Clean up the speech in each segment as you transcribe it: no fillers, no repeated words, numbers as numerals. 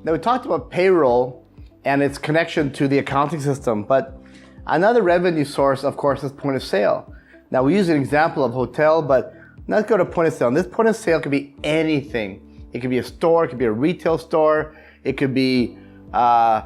Now we talked about payroll and its connection to the accounting system, but another revenue source, of course, is point of sale. Now we use an example of hotel, but let's go to point of sale. And this point of sale could be anything. It could be a store, it could be a retail store, it could be a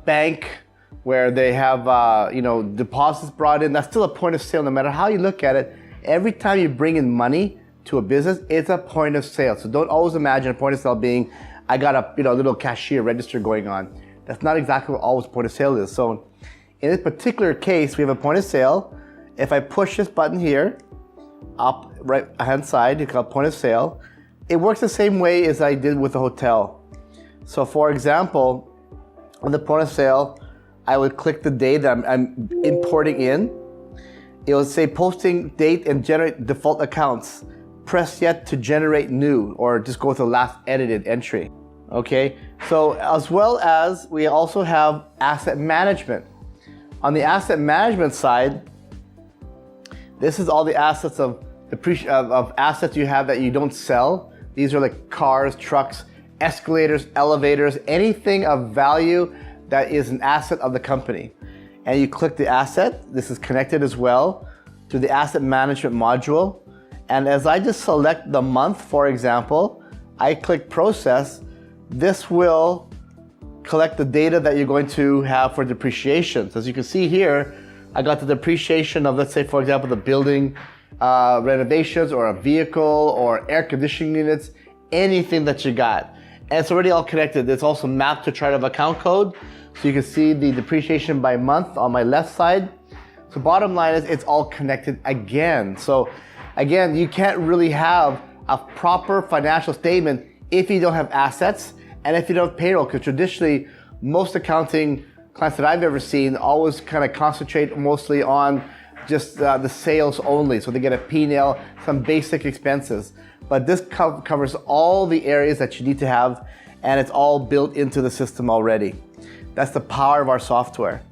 bank where they have deposits brought in. That's still a point of sale. No matter how you look at it, every time you bring in money to a business, it's a point of sale. So don't always imagine a point of sale being, I got a little cashier register going on. That's not exactly what always point of sale is. So in this particular case, we have a point of sale. If I push this button here, up right hand side, it's called point of sale. It works the same way as I did with the hotel. So for example, on the point of sale, I would click the date that I'm importing in. It will say posting date and generate default accounts. Press yet to generate new, or just go with the last edited entry. Okay, so as well as we also have asset management. On the asset management side, this is all the assets of assets you have that you don't sell. These are like cars, trucks, escalators, elevators, anything of value that is an asset of the company. And you click the asset. This is connected as well to the asset management module. And as I just select the month, for example, I click process, this will collect the data that you're going to have for depreciation. So as you can see here, I got the depreciation of, let's say, for example, the building renovations or a vehicle or air conditioning units, anything that you got. And it's already all connected. It's also mapped to chart of account code. So you can see the depreciation by month on my left side. So bottom line is it's all connected again. So again, you can't really have a proper financial statement if you don't have assets and if you don't have payroll, because traditionally most accounting clients that I've ever seen always kind of concentrate mostly on just the sales only. So they get a P&L, some basic expenses. But this covers all the areas that you need to have, and it's all built into the system already. That's the power of our software.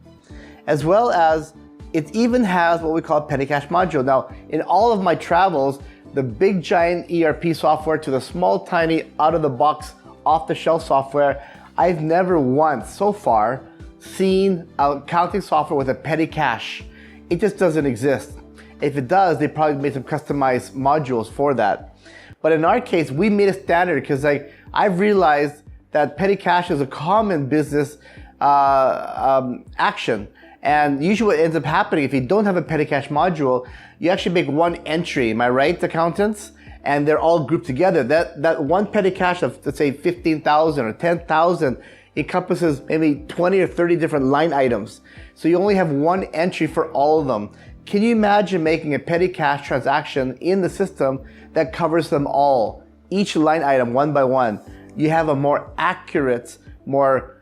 As well as it even has what we call a petty cash module. Now, in all of my travels, the big giant ERP software to the small, tiny, out-of-the-box, off-the-shelf software, I've never once so far seen accounting software with a petty cash. It just doesn't exist. If it does, they probably made some customized modules for that. But in our case, we made a standard because I've realized that petty cash is a common business action. And usually what ends up happening, if you don't have a petty cash module, you actually make one entry, am I right, accountants? And they're all grouped together. That one petty cash of, let's say, 15,000 or 10,000 encompasses maybe 20 or 30 different line items. So you only have one entry for all of them. Can you imagine making a petty cash transaction in the system that covers them all, each line item one by one? You have a more accurate, more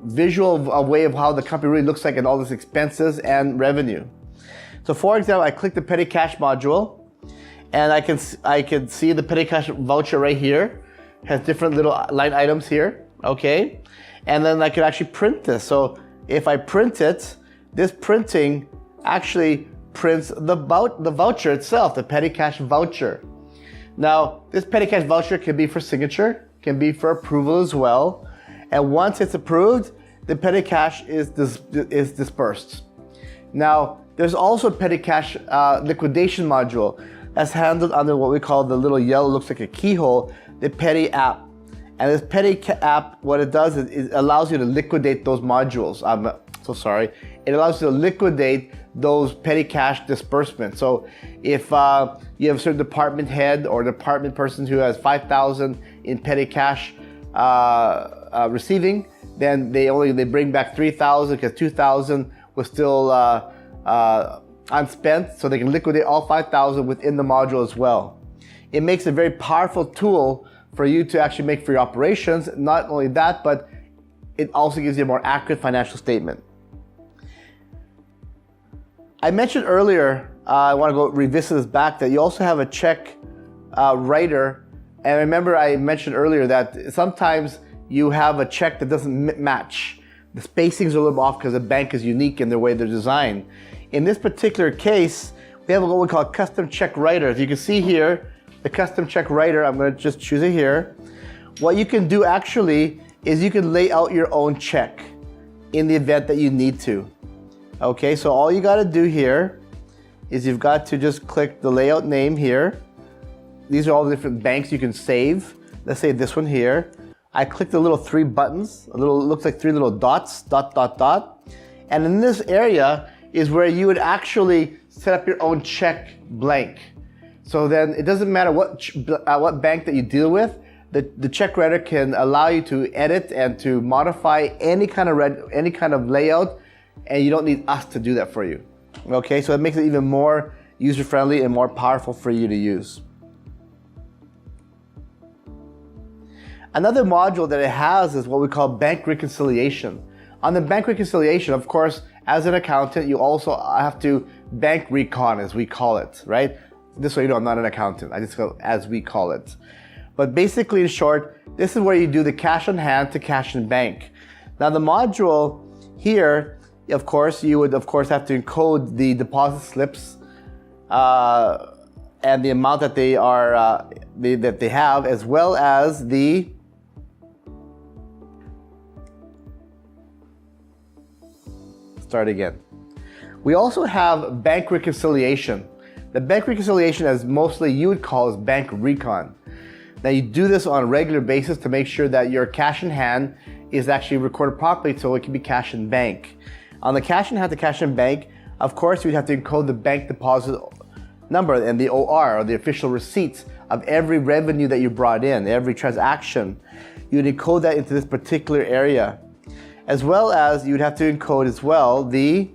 visual way of how the company really looks like and all these expenses and revenue. So for example, I click the petty cash module and I can see the petty cash voucher right here. Has different little line items here, okay? And then I could actually print this. So if I print it, this printing actually prints the voucher itself, the petty cash voucher. Now, this petty cash voucher can be for signature, can be for approval as well. And once it's approved, the petty cash is dispersed. Now, there's also a petty cash liquidation module that's handled under what we call the little yellow, looks like a keyhole, the petty app. And this petty app, what it does is it allows you to liquidate those modules. I'm so sorry. It allows you to liquidate those petty cash disbursements. So if you have a certain department head or department person who has 5,000 in petty cash receiving, then they bring back 3,000 because 2,000 was still unspent, so they can liquidate all 5,000 within the module as well. It makes a very powerful tool for you to actually make for your operations. Not only that, but it also gives you a more accurate financial statement. I mentioned earlier, I want to go revisit this back, that you also have a check writer. And remember I mentioned earlier that sometimes you have a check that doesn't match. The spacings are a little off because the bank is unique in the way they're designed. In this particular case, we have what we call a custom check writer. As you can see here, the custom check writer, I'm going to just choose it here. what you can do actually is you can lay out your own check in the event that you need to. Okay, so all you got to do here is you've got to just click the layout name here. These are all the different banks you can save. Let's say this one here. I click the little three buttons, looks like three little dots, dot, dot, dot. And in this area is where you would actually set up your own check blank. So then it doesn't matter what bank that you deal with, the check writer can allow you to edit and to modify any kind of layout, and you don't need us to do that for you. Okay, so it makes it even more user-friendly and more powerful for you to use. Another module that it has is what we call bank reconciliation. On the bank reconciliation, of course, as an accountant, you also have to bank recon, as we call it, right? This way you know I'm not an accountant, I just go as we call it. But basically, in short, this is where you do the cash on hand to cash in bank. Now the module here, of course, you would of course have to encode the deposit slips and the amount that they are that they have, as well as the start again. We also have bank reconciliation. The bank reconciliation, as mostly you would call, is bank recon. Now you do this on a regular basis to make sure that your cash in hand is actually recorded properly so it can be cash in bank. On the cash in hand to cash in bank, of course, you'd have to encode the bank deposit number and the OR, or the official receipts of every revenue that you brought in, every transaction. You'd encode that into this particular area. As well as you'd have to encode as well the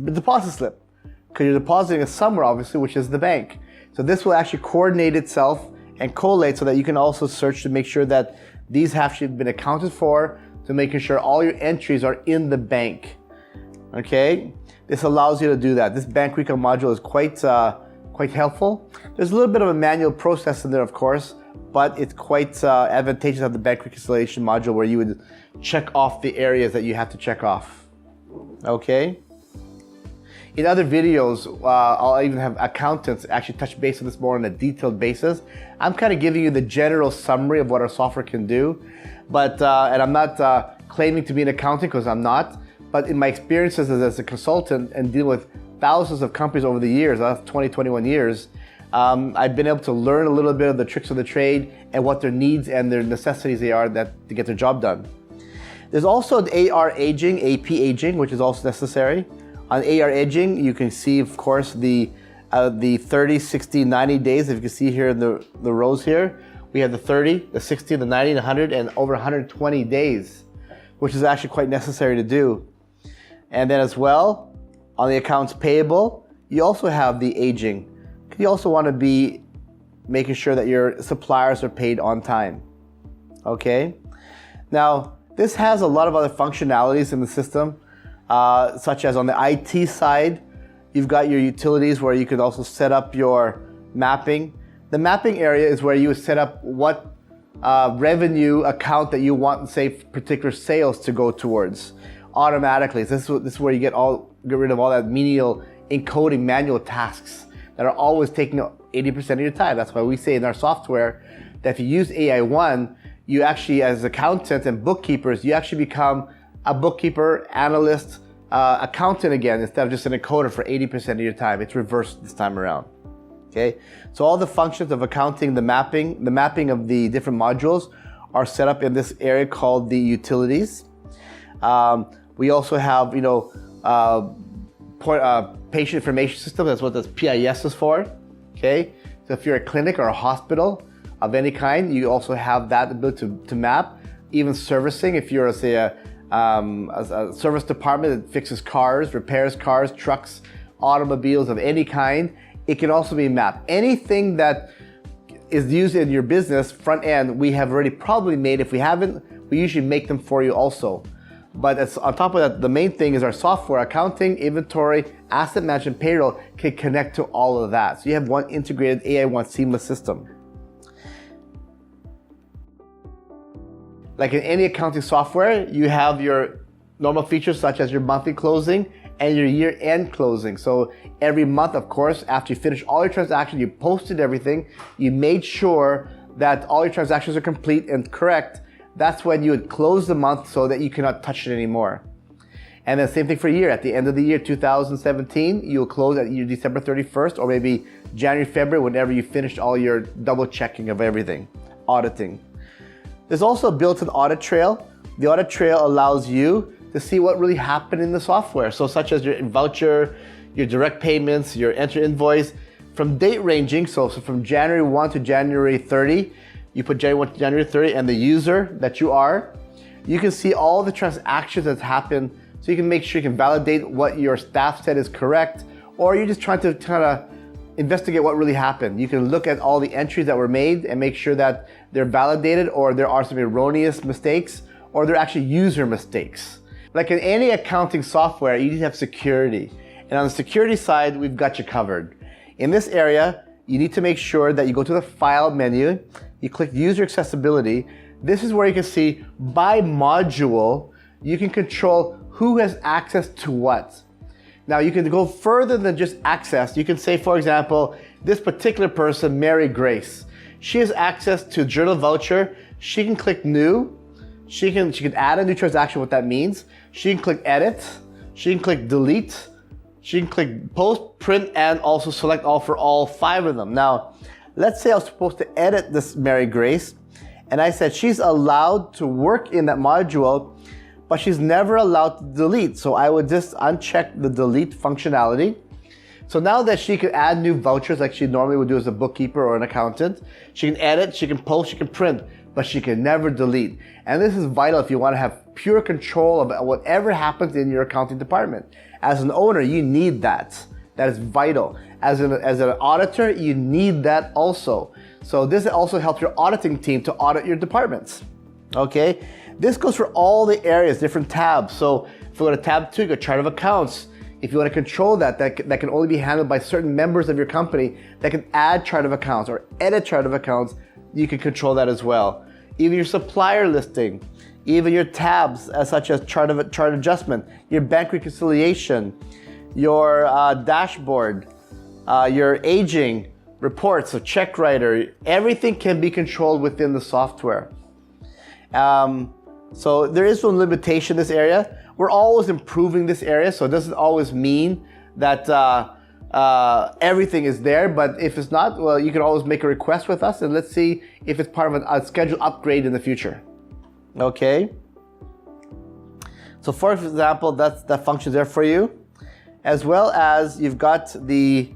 deposit slip, because you're depositing it somewhere, obviously, which is the bank. So this will actually coordinate itself and collate so that you can also search to make sure that these have actually been accounted for, to making sure all your entries are in the bank. Okay, this allows you to do that. This bank recon module is quite helpful. There's a little bit of a manual process in there, of course, but it's quite advantageous to have the bank reconciliation module where you would check off the areas that you have to check off. Okay. In other videos, I'll even have accountants actually touch base on this more on a detailed basis. I'm kind of giving you the general summary of what our software can do, but and I'm not claiming to be an accountant, because I'm not. But in my experiences as a consultant and dealing with thousands of companies over the years, 20, 21 years, I've been able to learn a little bit of the tricks of the trade and what their needs and their necessities they are to get their job done. There's also the AR aging, AP aging, which is also necessary. On AR aging, you can see, of course, the 30, 60, 90 days. If you can see here in the rows here, we have the 30, the 60, the 90, the 100, and over 120 days, which is actually quite necessary to do. And then as well, on the accounts payable, you also have the aging. You also want to be making sure that your suppliers are paid on time. Okay? Now, this has a lot of other functionalities in the system. Such as on the IT side, you've got your utilities where you could also set up your mapping. The mapping area is where you would set up what revenue account that you want, say, particular sales to go towards automatically. So this is where you get rid of all that menial encoding manual tasks that are always taking 80% of your time. That's why we say in our software that if you use AI1, you actually, as accountants and bookkeepers, you actually become a bookkeeper, analyst, accountant again, instead of just an encoder for 80% of your time. It's reversed this time around. Okay, so all the functions of accounting, the mapping of the different modules are set up in this area called the utilities. We also have, patient information system. That's what this PIS is for. Okay, so if you're a clinic or a hospital of any kind, you also have that ability to map. Even servicing, if you're, say, a service department that fixes cars, repairs cars, trucks, automobiles of any kind, it can also be mapped. Anything that is used in your business front end, we have already probably made. If we haven't, we usually make them for you also. But on top of that, the main thing is our software, accounting, inventory, asset management, payroll can connect to all of that. So you have one integrated AI1 seamless system. Like in any accounting software, you have your normal features such as your monthly closing and your year-end closing. So every month, of course, after you finish all your transactions, you posted everything, you made sure that all your transactions are complete and correct. That's when you would close the month so that you cannot touch it anymore. And then same thing for a year. At the end of the year 2017, you'll close at your December 31st or maybe January, February, whenever you finished all your double checking of everything, auditing. There's also a built-in audit trail. The audit trail allows you to see what really happened in the software. So such as your voucher, your direct payments, your enter invoice, from date ranging, so from January 1 to January 30, you put January 1 to January 30 and the user that you are, you can see all the transactions that's happened, so you can make sure you can validate what your staff said is correct, or you're just trying to kind of investigate what really happened. You can look at all the entries that were made and make sure that they're validated, or there are some erroneous mistakes, or they're actually user mistakes. Like in any accounting software, you need to have security. And on the security side, we've got you covered. In this area, you need to make sure that you go to the File menu, you click User Accessibility. This is where you can see by module, you can control who has access to what. Now you can go further than just access. You can say, for example, this particular person, Mary Grace, she has access to journal voucher. She can click New. She can add a new transaction, what that means. She can click Edit. She can click Delete. She can click Post, Print, and also select all for all 5 of them. Now, let's say I was supposed to edit this Mary Grace, and I said she's allowed to work in that module, but she's never allowed to delete. So I would just uncheck the delete functionality. So now that she can add new vouchers like she normally would do as a bookkeeper or an accountant, she can edit, she can post, she can print, but she can never delete. And this is vital if you want to have pure control of whatever happens in your accounting department. As an owner, you need that. That is vital. As an auditor, you need that also. So this also helps your auditing team to audit your departments. Okay? This goes for all the areas, different tabs. So if you go to tab 2, you go chart of accounts. If you want to control that can only be handled by certain members of your company that can add chart of accounts or edit chart of accounts, you can control that as well. Even your supplier listing, even your tabs such as chart adjustment, your bank reconciliation, your dashboard, your aging reports, so check writer, everything can be controlled within the software. So there is some limitation in this area. We're always improving this area, so it doesn't always mean that everything is there, but if it's not, well, you can always make a request with us and let's see if it's part of a scheduled upgrade in the future. Okay? So for example, that function's there for you, as well as you've got the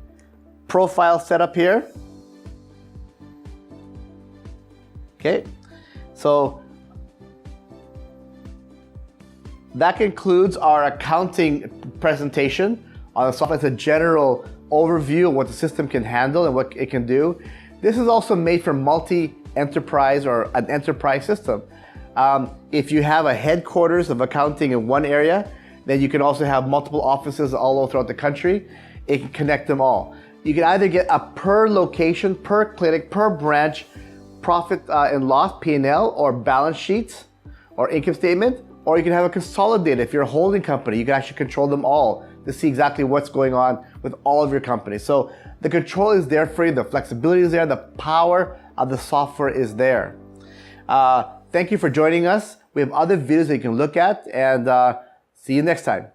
profile set up here. Okay? So that concludes our accounting presentation on the software. It's a general overview of what the system can handle and what it can do. This is also made for multi-enterprise or an enterprise system. If you have a headquarters of accounting in one area, then you can also have multiple offices all over throughout the country. It can connect them all. You can either get a per location, per clinic, per branch profit and loss, P&L, or balance sheet, or income statement, or you can have a consolidated. If you're a holding company, you can actually control them all to see exactly what's going on with all of your companies. So the control is there for you, the flexibility is there, the power of the software is there. Thank you for joining us. We have other videos that you can look at, and see you next time.